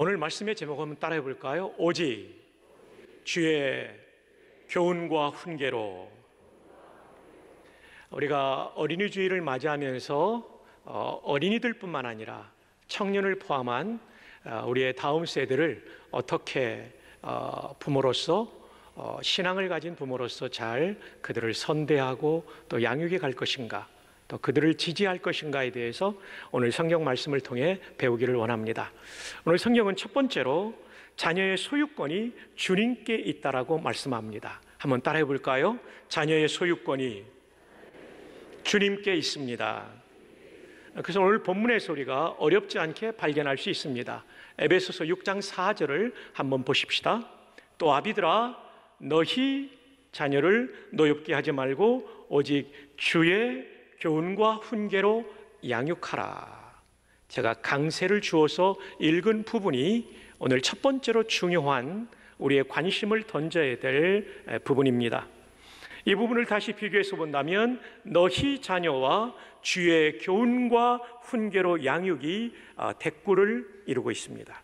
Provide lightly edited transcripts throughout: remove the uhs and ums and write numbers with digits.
오늘 말씀의 제목 한번 따라해 볼까요? 오직 주의 교훈과 훈계로. 우리가 어린이 주일을 맞이하면서 어린이들뿐만 아니라 청년을 포함한 우리의 다음 세대를 어떻게 부모로서 신앙을 가진 부모로서 잘 그들을 선대하고 또 양육해 갈 것인가, 또 그들을 지지할 것인가에 대해서 오늘 성경 말씀을 통해 배우기를 원합니다. 오늘 성경은 첫 번째로 자녀의 소유권이 주님께 있다라고 말씀합니다. 한번 따라해 볼까요? 자녀의 소유권이 주님께 있습니다. 그래서 오늘 본문에서 우리가 어렵지 않게 발견할 수 있습니다. 에베소서 6장 4절을 한번 보십시다. 또 아비들아, 너희 자녀를 노엽게 하지 말고 오직 주의 교훈과 훈계로 양육하라. 제가 강세를 주어서 읽은 부분이 오늘 첫 번째로 중요한 우리의 관심을 던져야 될 부분입니다. 이 부분을 다시 비교해서 본다면 너희 자녀와 주의 교훈과 훈계로 양육이 대꾸를 이루고 있습니다.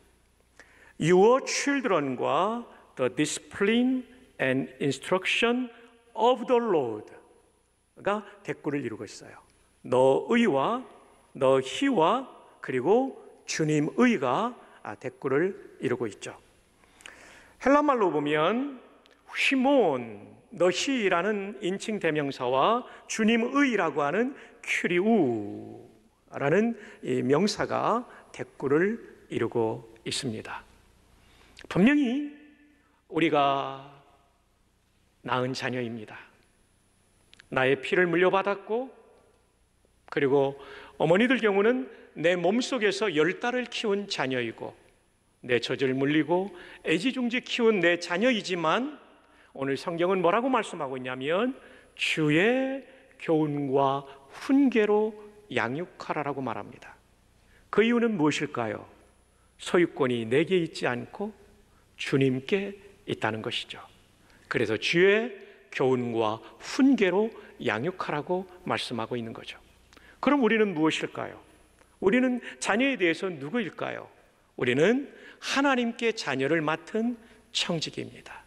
Your children과 the discipline and instruction of the Lord가 대꾸를 이루고 있어요. 너의와 너희와 그리고 주님의가 대꾸를 이루고 있죠. 헬라말로 보면 휘몬, 너희라는 인칭 대명사와 주님의라고 하는 큐리우라는 이 명사가 대꾸를 이루고 있습니다. 분명히 우리가 낳은 자녀입니다. 나의 피를 물려받았고, 그리고 어머니들 경우는 내 몸속에서 10달을 키운 자녀이고 내 젖을 물리고 애지중지 키운 내 자녀이지만 오늘 성경은 뭐라고 말씀하고 있냐면 주의 교훈과 훈계로 양육하라라고 말합니다. 그 이유는 무엇일까요? 소유권이 내게 있지 않고 주님께 있다는 것이죠. 그래서 주의 교훈과 훈계로 양육하라고 말씀하고 있는 거죠. 그럼 우리는 무엇일까요? 우리는 자녀에 대해서 누구일까요? 우리는 하나님께 자녀를 맡은 청지기입니다.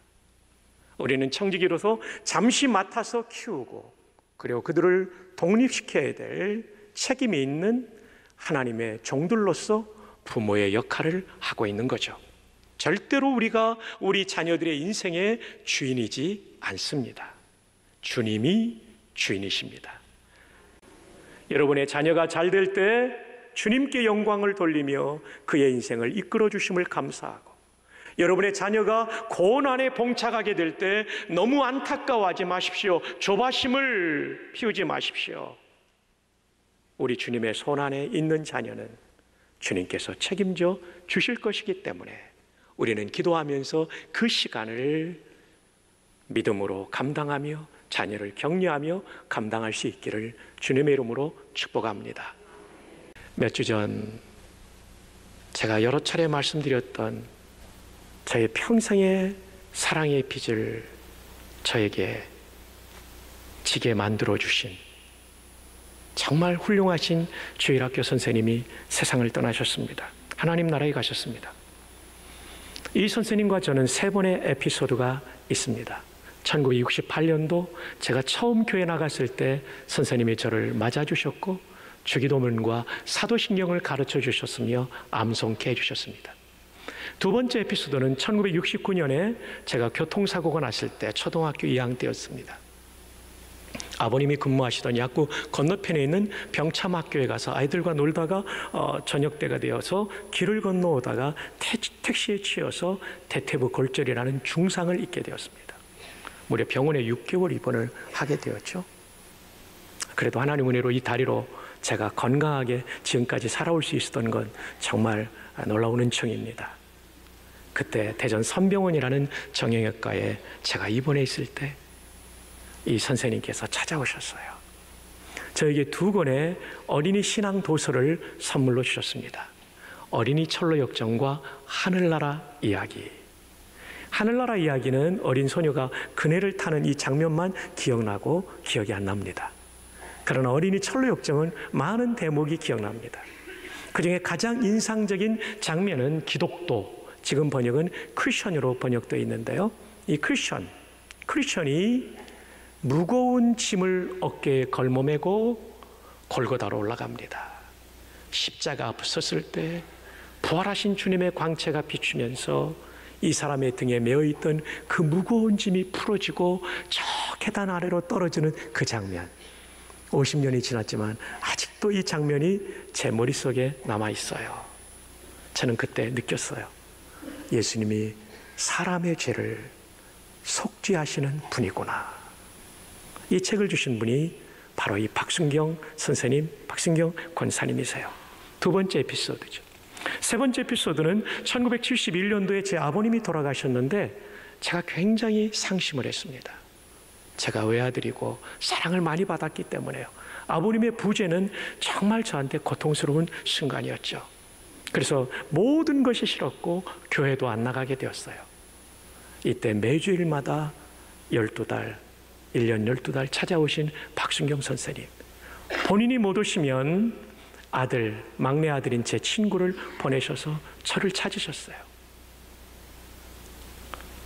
우리는 청지기로서 잠시 맡아서 키우고 그리고 그들을 독립시켜야 될 책임이 있는 하나님의 종들로서 부모의 역할을 하고 있는 거죠. 절대로 우리가 우리 자녀들의 인생의 주인이지 않습니다. 주님이 주인이십니다. 여러분의 자녀가 잘 될 때 주님께 영광을 돌리며 그의 인생을 이끌어 주심을 감사하고, 여러분의 자녀가 고난에 봉착하게 될 때 너무 안타까워하지 마십시오. 조바심을 피우지 마십시오. 우리 주님의 손 안에 있는 자녀는 주님께서 책임져 주실 것이기 때문에 우리는 기도하면서 그 시간을 믿음으로 감당하며 자녀를 격려하며 감당할 수 있기를 주님의 이름으로 축복합니다. 몇 주 전 제가 여러 차례 말씀드렸던 저의 평생의 사랑의 빚을 저에게 지게 만들어 주신 정말 훌륭하신 주일학교 선생님이 세상을 떠나셨습니다. 하나님 나라에 가셨습니다. 이 선생님과 저는 3번의 에피소드가 있습니다. 1968년도 제가 처음 교회 나갔을 때 선생님이 저를 맞아주셨고 주기도문과 사도신경을 가르쳐 주셨으며 암송케 해주셨습니다. 두 번째 에피소드는 1969년에 제가 교통사고가 났을 때 초등학교 2학년 때였습니다. 아버님이 근무하시던 약구 건너편에 있는 병참학교에 가서 아이들과 놀다가 저녁 때가 되어서 길을 건너오다가 택시에 치여서 대퇴부 골절이라는 중상을 입게 되었습니다. 무려 병원에 6개월 입원을 하게 되었죠. 그래도 하나님 은혜로 이 다리로 제가 건강하게 지금까지 살아올 수 있었던 건 정말 놀라운 은총입니다. 그때 대전 선병원이라는 정형외과에 제가 입원해 있을 때 이 선생님께서 찾아오셨어요. 저에게 2권의 어린이 신앙 도서를 선물로 주셨습니다. 어린이 철로 역정과 하늘나라 이야기. 하늘나라 이야기는 어린 소녀가 그네를 타는 이 장면만 기억나고 기억이 안 납니다. 그러나 어린이 철로 역정은 많은 대목이 기억납니다. 그중에 가장 인상적인 장면은 기독도, 지금 번역은 크리스천으로 번역되어 있는데요. 이 크리스천이 무거운 짐을 어깨에 걸머매고 골고다로 올라갑니다. 십자가 앞에 섰을 때 부활하신 주님의 광채가 비추면서 이 사람의 등에 메어있던 그 무거운 짐이 풀어지고 저 계단 아래로 떨어지는 그 장면. 50년이 지났지만 아직도 이 장면이 제 머릿속에 남아있어요. 저는 그때 느꼈어요. 예수님이 사람의 죄를 속죄하시는 분이구나. 이 책을 주신 분이 바로 이 박순경 선생님, 박순경 권사님이세요. 두 번째 에피소드죠. 세 번째 에피소드는 1971년도에 제 아버님이 돌아가셨는데 제가 굉장히 상심을 했습니다. 제가 외아들이고 사랑을 많이 받았기 때문에요. 아버님의 부재는 정말 저한테 고통스러운 순간이었죠. 그래서 모든 것이 싫었고 교회도 안 나가게 되었어요. 이때 매주일마다 12달, 1년 12달 찾아오신 박순경 선생님. 본인이 못 오시면 아들, 막내 아들인 제 친구를 보내셔서 저를 찾으셨어요.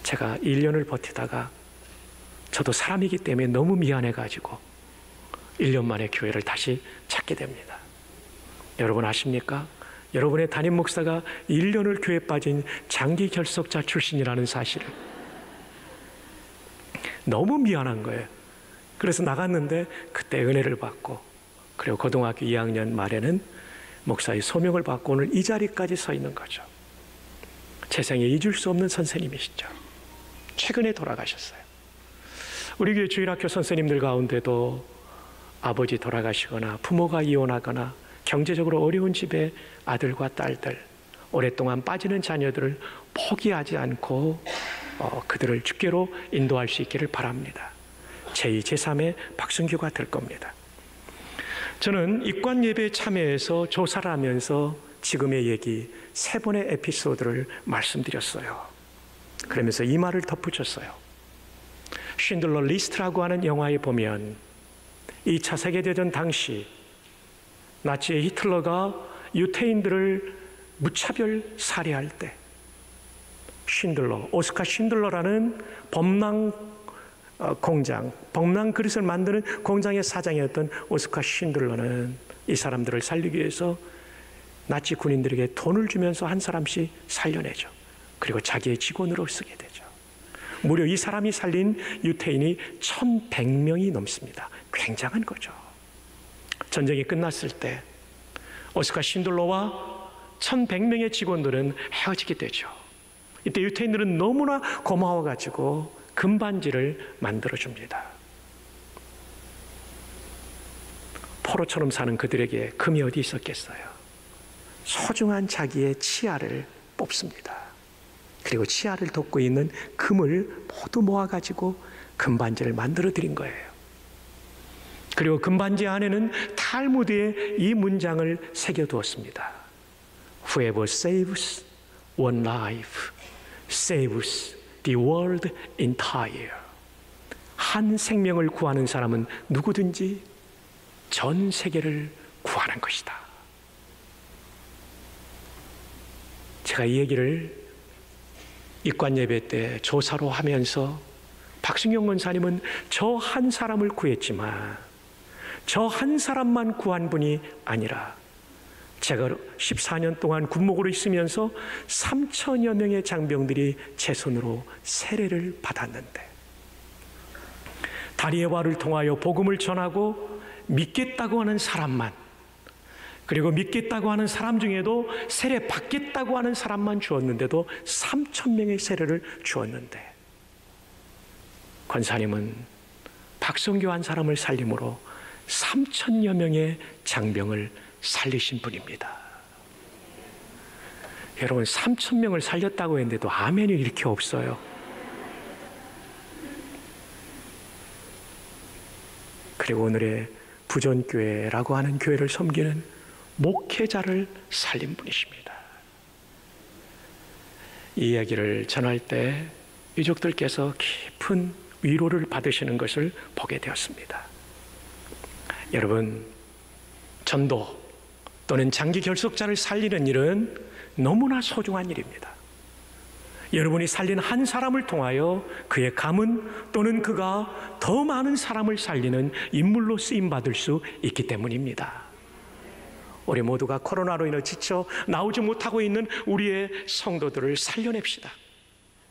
제가 1년을 버티다가 저도 사람이기 때문에 너무 미안해가지고 1년 만에 교회를 다시 찾게 됩니다. 여러분 아십니까? 여러분의 담임 목사가 1년을 교회에 빠진 장기 결석자 출신이라는 사실을. 너무 미안한 거예요. 그래서 나갔는데 그때 은혜를 받고, 그리고 고등학교 2학년 말에는 목사의 소명을 받고 오늘 이 자리까지 서 있는 거죠. 제 생에 잊을 수 없는 선생님이시죠. 최근에 돌아가셨어요. 우리 교회 주일학교 선생님들 가운데도 아버지 돌아가시거나 부모가 이혼하거나 경제적으로 어려운 집의 아들과 딸들, 오랫동안 빠지는 자녀들을 포기하지 않고 그들을 주께로 인도할 수 있기를 바랍니다. 제2, 제3의 박순규가 될 겁니다. 저는 입관 예배에 참여해서 조사를 하면서 지금의 얘기 3번의 에피소드를 말씀드렸어요. 그러면서 이 말을 덧붙였어요. 쉰들러 리스트라고 하는 영화에 보면 2차 세계대전 당시 나치의 히틀러가 유태인들을 무차별 살해할 때 쉰들러, 오스카 쉰들러라는 범랑 공장, 범랑 그릇을 만드는 공장의 사장이었던 오스카 쉰들러는 이 사람들을 살리기 위해서 나치 군인들에게 돈을 주면서 한 사람씩 살려내죠. 그리고 자기의 직원으로 쓰게 되죠. 무려 이 사람이 살린 유태인이 1100명이 넘습니다. 굉장한 거죠. 전쟁이 끝났을 때 오스카 쉰들러와 1100명의 직원들은 헤어지게 되죠. 이때 유태인들은 너무나 고마워가지고 금반지를 만들어줍니다. 포로처럼 사는 그들에게 금이 어디 있었겠어요? 소중한 자기의 치아를 뽑습니다. 그리고 치아를 덮고 있는 금을 모두 모아가지고 금반지를 만들어 드린 거예요. 그리고 금반지 안에는 탈무드에 이 문장을 새겨두었습니다. Whoever saves one life saves the world entire. 한 생명을 구하는 사람은 누구든지 전 세계를 구하는 것이다. 제가 이 얘기를 입관 예배 때 조사로 하면서 박순경 권사님은 저 한 사람을 구했지만 저 한 사람만 구한 분이 아니라 제가 14년 동안 군목으로 있으면서 3천여 명의 장병들이 제 손으로 세례를 받았는데 다리의 와를 통하여 복음을 전하고 믿겠다고 하는 사람만, 그리고 믿겠다고 하는 사람 중에도 세례 받겠다고 하는 사람만 주었는데도 3,000명의 세례를 주었는데 권사님은 박성규 한 사람을 살림으로 3,000여 명의 장병을 살리신 분입니다. 여러분 3,000명을 살렸다고 했는데도 아멘이 이렇게 없어요. 그리고 오늘의 부전교회라고 하는 교회를 섬기는 목회자를 살린 분이십니다. 이 이야기를 전할 때 유족들께서 깊은 위로를 받으시는 것을 보게 되었습니다. 여러분, 전도, 또는 장기 결석자를 살리는 일은 너무나 소중한 일입니다. 여러분이 살린 한 사람을 통하여 그의 가문 또는 그가 더 많은 사람을 살리는 인물로 쓰임받을 수 있기 때문입니다. 우리 모두가 코로나로 인해 지쳐 나오지 못하고 있는 우리의 성도들을 살려냅시다.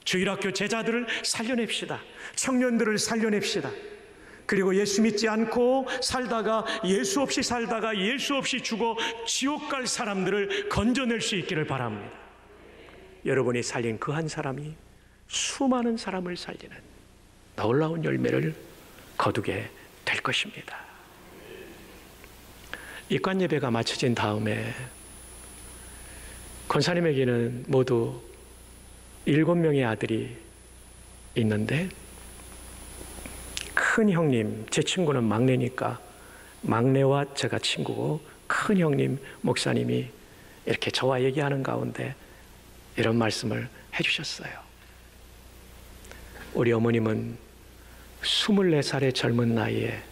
주일학교 제자들을 살려냅시다. 청년들을 살려냅시다. 그리고 예수 믿지 않고 살다가 예수 없이 살다가 예수 없이 죽어 지옥 갈 사람들을 건져낼 수 있기를 바랍니다. 여러분이 살린 그 한 사람이 수많은 사람을 살리는 놀라운 열매를 거두게 될 것입니다. 입관 예배가 마쳐진 다음에 권사님에게는 모두 7명의 아들이 있는데, 큰 형님, 제 친구는 막내니까 막내와 제가 친구고, 큰 형님 목사님이 이렇게 저와 얘기하는 가운데 이런 말씀을 해주셨어요. 우리 어머님은 24살의 젊은 나이에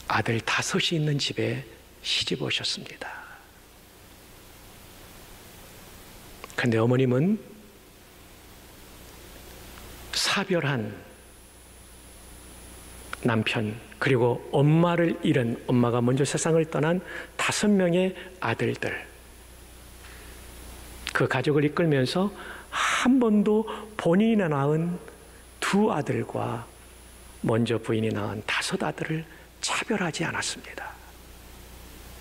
아들 5이 있는 집에 시집 오셨습니다. 그런데 어머님은 사별한 남편, 그리고 엄마를 잃은, 엄마가 먼저 세상을 떠난 5명의 아들들, 그 가족을 이끌면서 한 번도 본인이 낳은 2 아들과 먼저 부인이 낳은 5 아들을 차별하지 않았습니다.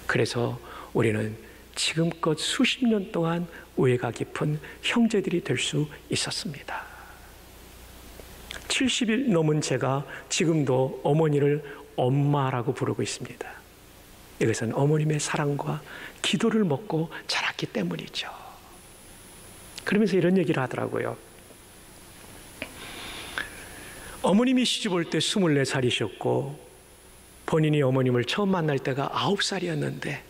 그래서 우리는 지금껏 수십 년 동안 우애가 깊은 형제들이 될 수 있었습니다. 70일 넘은 제가 지금도 어머니를 엄마라고 부르고 있습니다. 이것은 어머님의 사랑과 기도를 먹고 자랐기 때문이죠. 그러면서 이런 얘기를 하더라고요. 어머님이 시집 올 때 24살이셨고 본인이 어머님을 처음 만날 때가 9살이었는데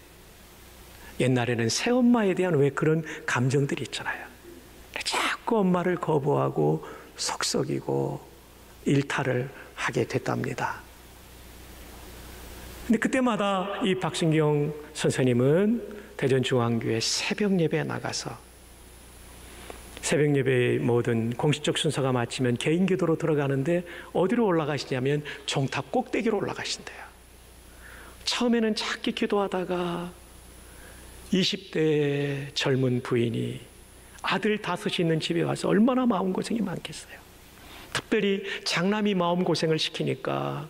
옛날에는 새엄마에 대한 왜 그런 감정들이 있잖아요. 자꾸 엄마를 거부하고 속썩이고 일탈을 하게 됐답니다. 근데 그때마다 이 박순경 선생님은 대전중앙교회 새벽 예배에 나가서 새벽 예배의 모든 공식적 순서가 마치면 개인 기도로 들어가는데 어디로 올라가시냐면 종탑 꼭대기로 올라가신대요. 처음에는 작게 기도하다가 20대 젊은 부인이 아들 5이 있는 집에 와서 얼마나 마음고생이 많겠어요. 특별히 장남이 마음고생을 시키니까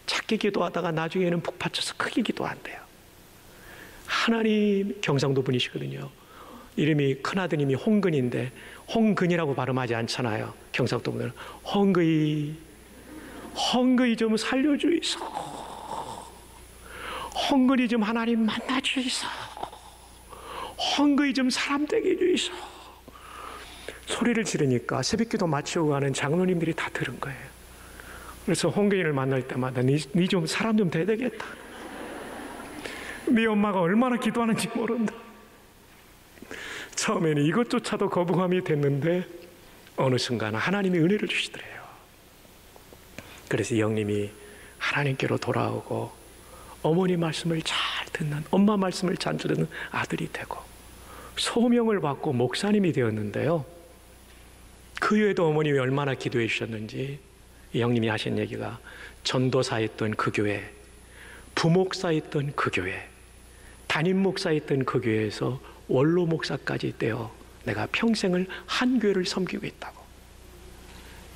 작게 기도하다가 나중에는 푹 받쳐서 크게 기도한대요. 하나님, 경상도 분이시거든요. 이름이, 큰아드님이 홍근인데 홍근이라고 발음하지 않잖아요. 경상도 분들은 홍근이 좀 살려주이소. 홍근이 좀 하나님 만나주이소. 홍근이 좀 사람 되게 해주이소. 소리를 지르니까 새벽기도 마치고 가는 장로님들이 다 들은 거예요. 그래서 홍근이를 만날 때마다 니 좀 사람 좀 돼야 되겠다. 네 엄마가 얼마나 기도하는지 모른다. 처음에는 이것조차도 거부감이 됐는데 어느 순간 하나님이 은혜를 주시더래요. 그래서 이 형님이 하나님께로 돌아오고 어머니 말씀을 잘 듣는, 엄마 말씀을 잘 듣는 아들이 되고 소명을 받고 목사님이 되었는데요. 그 외에도 어머님이 얼마나 기도해 주셨는지 이 형님이 하신 얘기가, 전도사였던 그 교회, 부목사였던 그 교회, 담임 목사였던 그 교회에서 원로 목사까지 되어 내가 평생을 한 교회를 섬기고 있다고.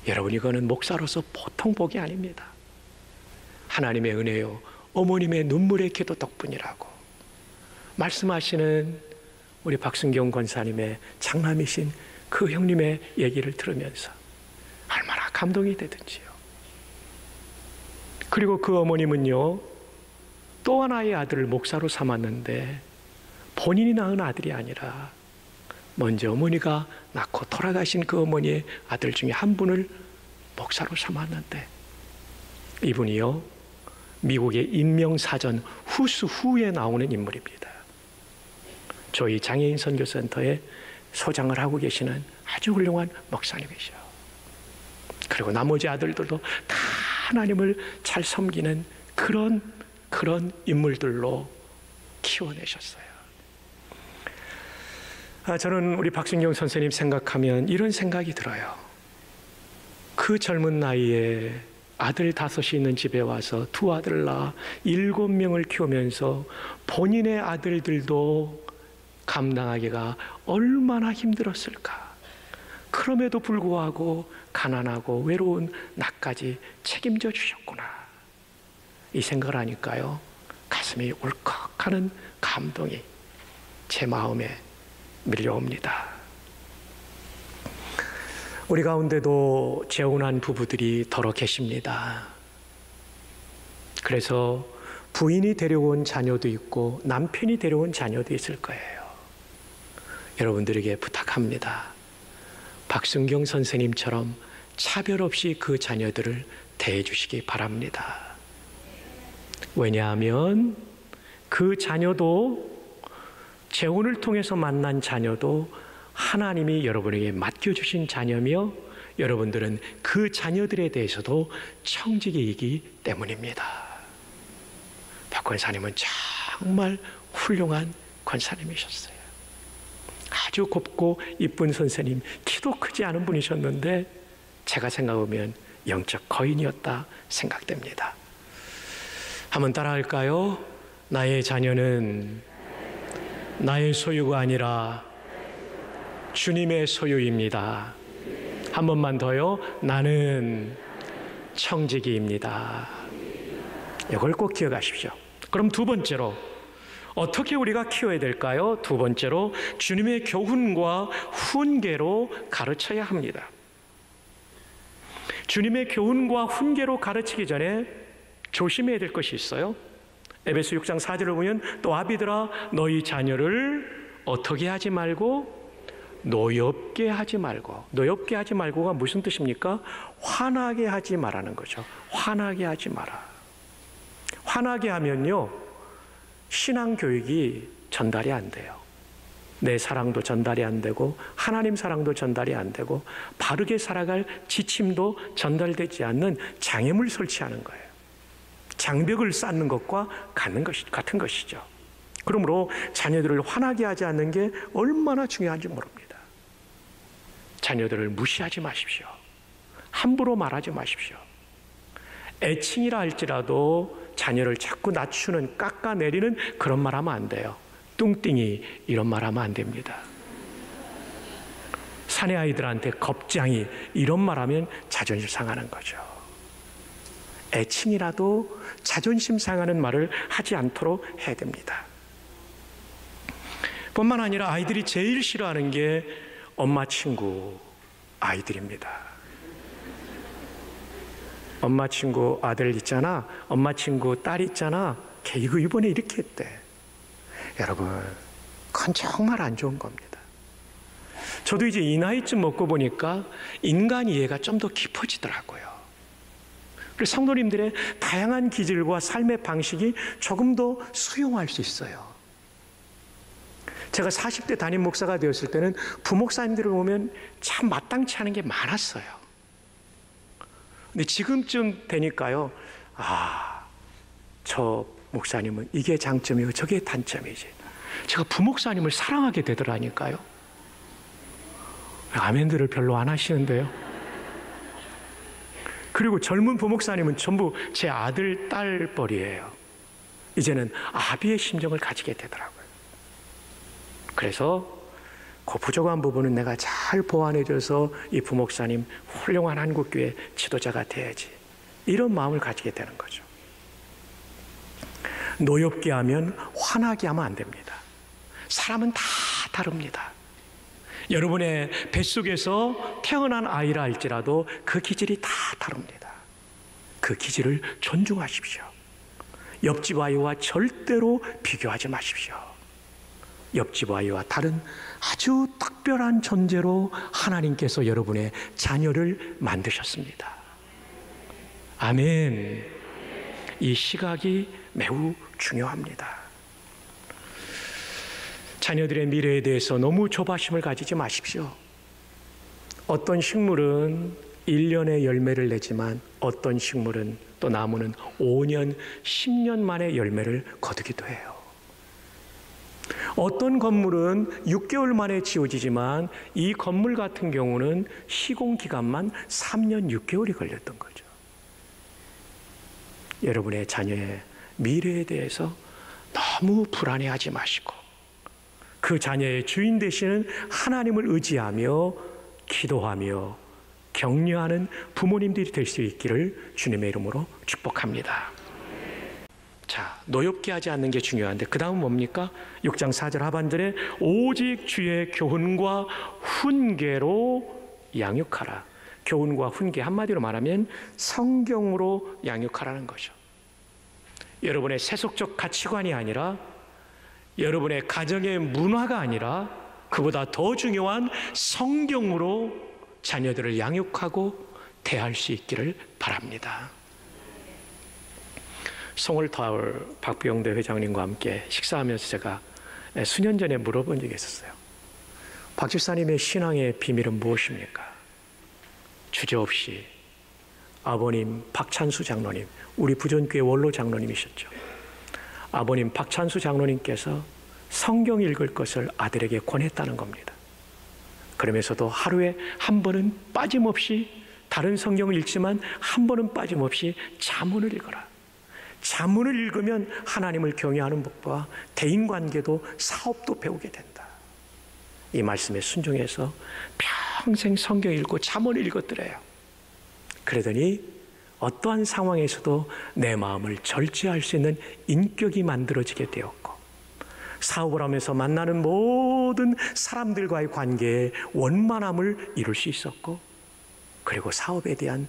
여러분, 이거는 목사로서 보통 복이 아닙니다. 하나님의 은혜요, 어머님의 눈물의 기도 덕분이라고 말씀하시는 우리 박순경 권사님의 장남이신 그 형님의 얘기를 들으면서 얼마나 감동이 되든지요. 그리고 그 어머님은요, 또 하나의 아들을 목사로 삼았는데 본인이 낳은 아들이 아니라 먼저 어머니가 낳고 돌아가신 그 어머니의 아들 중에 한 분을 목사로 삼았는데 이분이요, 미국의 인명사전 후수 후에 나오는 인물입니다. 저희 장애인 선교센터에 소장을 하고 계시는 아주 훌륭한 목사님이셔. 그리고 나머지 아들들도 다 하나님을 잘 섬기는 그런 인물들로 키워내셨어요. 저는 우리 박순경 선생님 생각하면 이런 생각이 들어요. 그 젊은 나이에 아들 5이 있는 집에 와서 2 아들을 낳아 7명을 키우면서 본인의 아들들도 감당하기가 얼마나 힘들었을까. 그럼에도 불구하고 가난하고 외로운 나까지 책임져 주셨구나. 이 생각을 하니까요, 가슴이 울컥하는 감동이 제 마음에 밀려옵니다. 우리 가운데도 재혼한 부부들이 더러 계십니다. 그래서 부인이 데려온 자녀도 있고 남편이 데려온 자녀도 있을 거예요. 여러분들에게 부탁합니다. 박순경 선생님처럼 차별 없이 그 자녀들을 대해 주시기 바랍니다. 왜냐하면 그 자녀도, 재혼을 통해서 만난 자녀도 하나님이 여러분에게 맡겨주신 자녀며 여러분들은 그 자녀들에 대해서도 청지기이기 때문입니다. 박 권사님은 정말 훌륭한 권사님이셨어요. 아주 곱고 이쁜 선생님, 키도 크지 않은 분이셨는데 제가 생각하면 영적 거인이었다 생각됩니다. 한번 따라할까요? 나의 자녀는 나의 소유가 아니라 주님의 소유입니다. 한 번만 더요. 나는 청지기입니다. 이걸 꼭 기억하십시오. 그럼 2번째로 어떻게 우리가 키워야 될까요? 2번째로 주님의 교훈과 훈계로 가르쳐야 합니다. 주님의 교훈과 훈계로 가르치기 전에 조심해야 될 것이 있어요. 에베소 6장 4절을 보면 또 아비들아 너희 자녀를 어떻게 하지 말고 노엽게 하지 말고. 노엽게 하지 말고가 무슨 뜻입니까? 화나게 하지 말라는 거죠. 화나게 하지 마라. 화나게 하면요, 신앙 교육이 전달이 안 돼요. 내 사랑도 전달이 안 되고 하나님 사랑도 전달이 안 되고 바르게 살아갈 지침도 전달되지 않는 장애물 설치하는 거예요. 장벽을 쌓는 것과 같은 것이죠. 그러므로 자녀들을 화나게 하지 않는 게 얼마나 중요한지 모릅니다. 자녀들을 무시하지 마십시오. 함부로 말하지 마십시오. 애칭이라 할지라도 자녀를 자꾸 낮추는, 깎아내리는 그런 말 하면 안 돼요. 뚱띵이 이런 말 하면 안 됩니다. 사내 아이들한테 겁장이 이런 말 하면 자존심 상하는 거죠. 애칭이라도 자존심 상하는 말을 하지 않도록 해야 됩니다. 뿐만 아니라 아이들이 제일 싫어하는 게 엄마 친구 아이들입니다. 엄마 친구 아들 있잖아, 엄마 친구 딸 있잖아, 걔 이거 이번에 이렇게 했대. 여러분, 그건 정말 안 좋은 겁니다. 저도 이제 이 나이쯤 먹고 보니까 인간 이해가 좀 더 깊어지더라고요. 그래서 성도님들의 다양한 기질과 삶의 방식이 조금 더 수용할 수 있어요. 제가 40대 담임 목사가 되었을 때는 부목사님들을 보면 참 마땅치 않은 게 많았어요. 근데 지금쯤 되니까요, 저 목사님은 이게 장점이고 저게 단점이지. 제가 부목사님을 사랑하게 되더라니까요. 아멘들을 별로 안 하시는데요. 그리고 젊은 부목사님은 전부 제 아들, 딸 뻘이에요. 이제는 아비의 심정을 가지게 되더라고요. 그래서 그 부족한 부분은 내가 잘 보완해줘서 이 부목사님 훌륭한 한국교회 지도자가 돼야지, 이런 마음을 가지게 되는 거죠. 노엽게 하면, 화나게 하면 안 됩니다. 사람은 다 다릅니다. 여러분의 뱃속에서 태어난 아이라 할지라도 그 기질이 다 다릅니다. 그 기질을 존중하십시오. 옆집 아이와 절대로 비교하지 마십시오. 옆집 아이와 다른 아주 특별한 존재로 하나님께서 여러분의 자녀를 만드셨습니다. 아멘. 이 시각이 매우 중요합니다. 자녀들의 미래에 대해서 너무 조바심을 가지지 마십시오. 어떤 식물은 1년에 열매를 내지만 어떤 식물은, 또 나무는 5년, 10년 만에 열매를 거두기도 해요. 어떤 건물은 6개월 만에 지어지지만 이 건물 같은 경우는 시공 기간만 3년 6개월이 걸렸던 거죠. 여러분의 자녀의 미래에 대해서 너무 불안해하지 마시고 그 자녀의 주인 되시는 하나님을 의지하며 기도하며 격려하는 부모님들이 될 수 있기를 주님의 이름으로 축복합니다. 자, 노엽게 하지 않는 게 중요한데 그 다음 뭡니까? 6장 4절 하반절에 오직 주의 교훈과 훈계로 양육하라. 교훈과 훈계, 한마디로 말하면 성경으로 양육하라는 거죠. 여러분의 세속적 가치관이 아니라 여러분의 가정의 문화가 아니라 그보다 더 중요한 성경으로 자녀들을 양육하고 대할 수 있기를 바랍니다. 송월타월 박병대 회장님과 함께 식사하면서 제가 수년 전에 물어본 적이 있었어요. 박 집사님의 신앙의 비밀은 무엇입니까? 주저없이 아버님 박찬수 장로님, 우리 부전교회 원로 장로님이셨죠. 아버님 박찬수 장로님께서 성경 읽을 것을 아들에게 권했다는 겁니다. 그러면서도 하루에 한 번은 빠짐없이 다른 성경을 읽지만 한 번은 빠짐없이 잠언을 읽어라. 잠언을 읽으면 하나님을 경외하는 법과 대인관계도 사업도 배우게 된다. 이 말씀에 순종해서 평생 성경 읽고 잠언을 읽었더래요. 그러더니 어떠한 상황에서도 내 마음을 절제할 수 있는 인격이 만들어지게 되었고 사업을 하면서 만나는 모든 사람들과의 관계에 원만함을 이룰 수 있었고 그리고 사업에 대한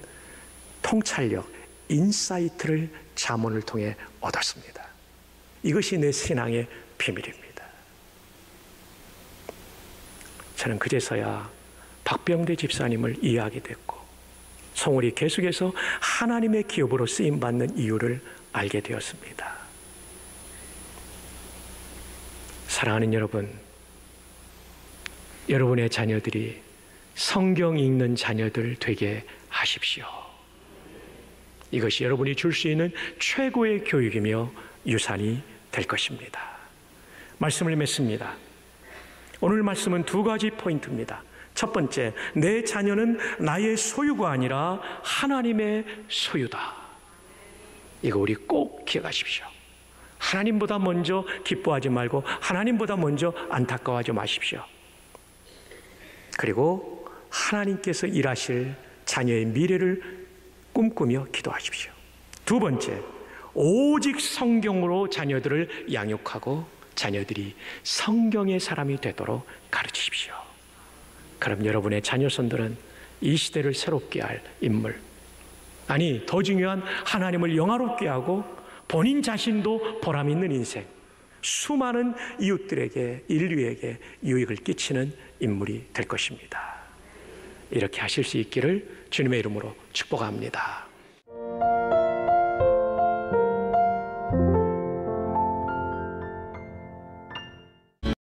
통찰력, 인사이트를 잠언을 통해 얻었습니다. 이것이 내 신앙의 비밀입니다. 저는 그제서야 박병대 집사님을 이해하게 됐고 송월이 계속해서 하나님의 기업으로 쓰임받는 이유를 알게 되었습니다. 사랑하는 여러분, 여러분의 자녀들이 성경 읽는 자녀들 되게 하십시오. 이것이 여러분이 줄 수 있는 최고의 교육이며 유산이 될 것입니다. 말씀을 맺습니다. 오늘 말씀은 두 가지 포인트입니다. 첫 번째, 내 자녀는 나의 소유가 아니라 하나님의 소유다. 이거 우리 꼭 기억하십시오. 하나님보다 먼저 기뻐하지 말고 하나님보다 먼저 안타까워하지 마십시오. 그리고 하나님께서 일하실 자녀의 미래를 꿈꾸며 기도하십시오. 두 번째, 오직 성경으로 자녀들을 양육하고 자녀들이 성경의 사람이 되도록 가르치십시오. 그럼 여러분의 자녀손들은 이 시대를 새롭게 할 인물, 아니 더 중요한 하나님을 영화롭게 하고 본인 자신도 보람 있는 인생, 수많은 이웃들에게, 인류에게 유익을 끼치는 인물이 될 것입니다. 이렇게 하실 수 있기를 주님의 이름으로 축복합니다.